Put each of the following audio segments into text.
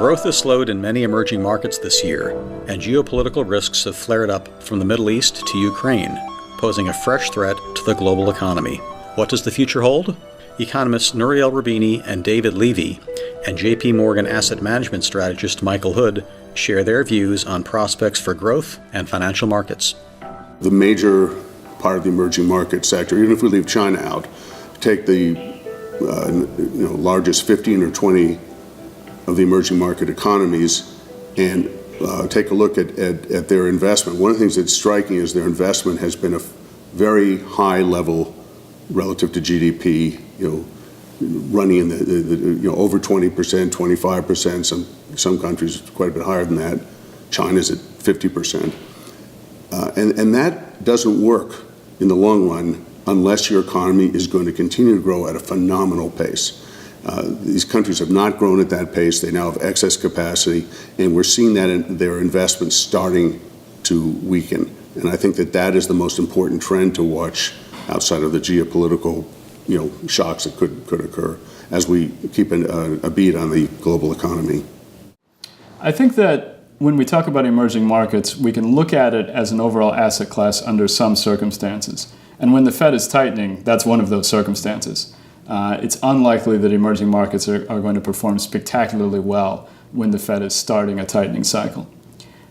Growth has slowed in many emerging markets this year, and geopolitical risks have flared up from the Middle East to Ukraine, posing a fresh threat to the global economy. What does the future hold? Economists Nouriel Roubini and David Levy and J.P. Morgan asset management strategist Michael Hood share their views on prospects for growth and financial markets. The major part of the emerging market sector, even if we leave China out, take the largest 15 or 20 of the emerging market economies and take a look at their investment. One of the things that's striking is their investment has been a very high level relative to GDP, running in the over 20%, 25%. Some countries quite a bit higher than that. China's at 50%, and that doesn't work in the long run unless your economy is going to continue to grow at a phenomenal pace. These countries have not grown at that pace. They now have excess capacity, and we're seeing that in their investments starting to weaken. And I think that is the most important trend to watch outside of the geopolitical, shocks that could occur as we keep a beat on the global economy. I think that when we talk about emerging markets, we can look at it as an overall asset class under some circumstances. And when the Fed is tightening, that's one of those circumstances. It's unlikely that emerging markets are going to perform spectacularly well when the Fed is starting a tightening cycle.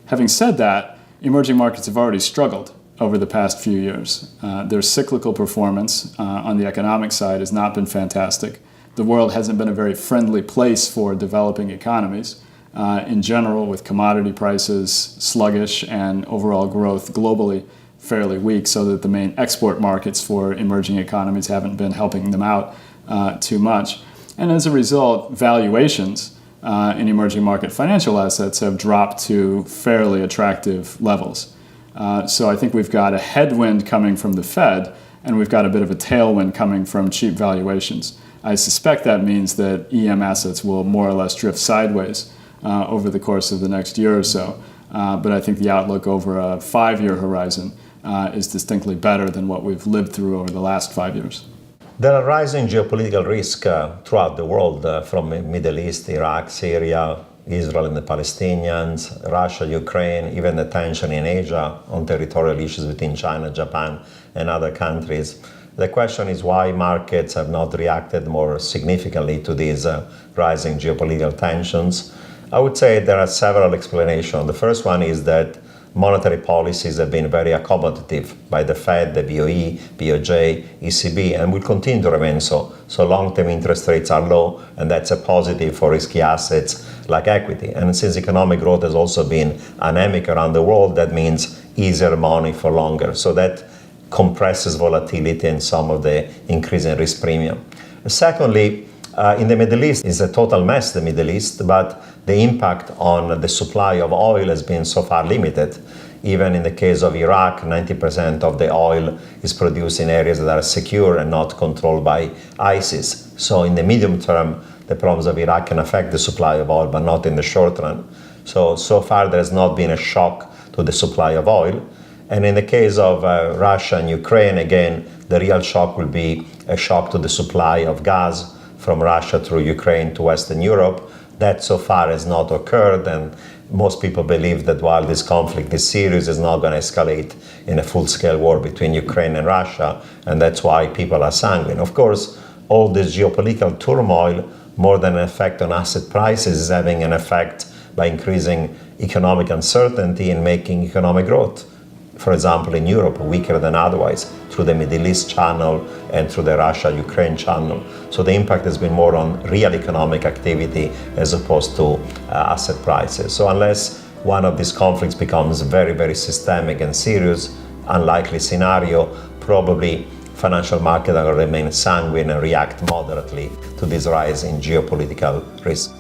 Having said that, emerging markets have already struggled over the past few years. Their cyclical performance on the economic side has not been fantastic. The world hasn't been a very friendly place for developing economies. In general, with commodity prices sluggish and overall growth globally fairly weak, so that the main export markets for emerging economies haven't been helping them out too much. And as a result, valuations in emerging market financial assets have dropped to fairly attractive levels. So I think we've got a headwind coming from the Fed, and we've got a bit of a tailwind coming from cheap valuations. I suspect that means that EM assets will more or less drift sideways over the course of the next year or so. But I think the outlook over a 5-year horizon is distinctly better than what we've lived through over the last 5 years. There are rising geopolitical risks throughout the world, from the Middle East, Iraq, Syria, Israel and the Palestinians, Russia, Ukraine, even the tension in Asia on territorial issues between China, Japan, and other countries. The question is why markets have not reacted more significantly to these rising geopolitical tensions. I would say there are several explanations. The first one is that monetary policies have been very accommodative by the Fed, the BOE, BOJ, ECB, and will continue to remain so. So long-term interest rates are low, and that's a positive for risky assets like equity. And since economic growth has also been anemic around the world, that means easier money for longer. So that compresses volatility and some of the increase in risk premium. Secondly, in the Middle East, it's a total mess, the Middle East, but the impact on the supply of oil has been so far limited. Even in the case of Iraq, 90% of the oil is produced in areas that are secure and not controlled by ISIS. So in the medium term, the problems of Iraq can affect the supply of oil, but not in the short run. So far there has not been a shock to the supply of oil. And in the case of Russia and Ukraine, again, the real shock will be a shock to the supply of gas from Russia through Ukraine to Western Europe. That so far has not occurred, and most people believe that while this conflict is serious, it's not going to escalate in a full-scale war between Ukraine and Russia, and that's why people are sanguine. Of course, all this geopolitical turmoil, more than an effect on asset prices, is having an effect by increasing economic uncertainty and making economic growth, for example, in Europe, weaker than otherwise, through the Middle East channel and through the Russia-Ukraine channel. So the impact has been more on real economic activity as opposed to asset prices. So unless one of these conflicts becomes very, very systemic and serious, unlikely scenario, probably financial markets are going to remain sanguine and react moderately to this rise in geopolitical risk.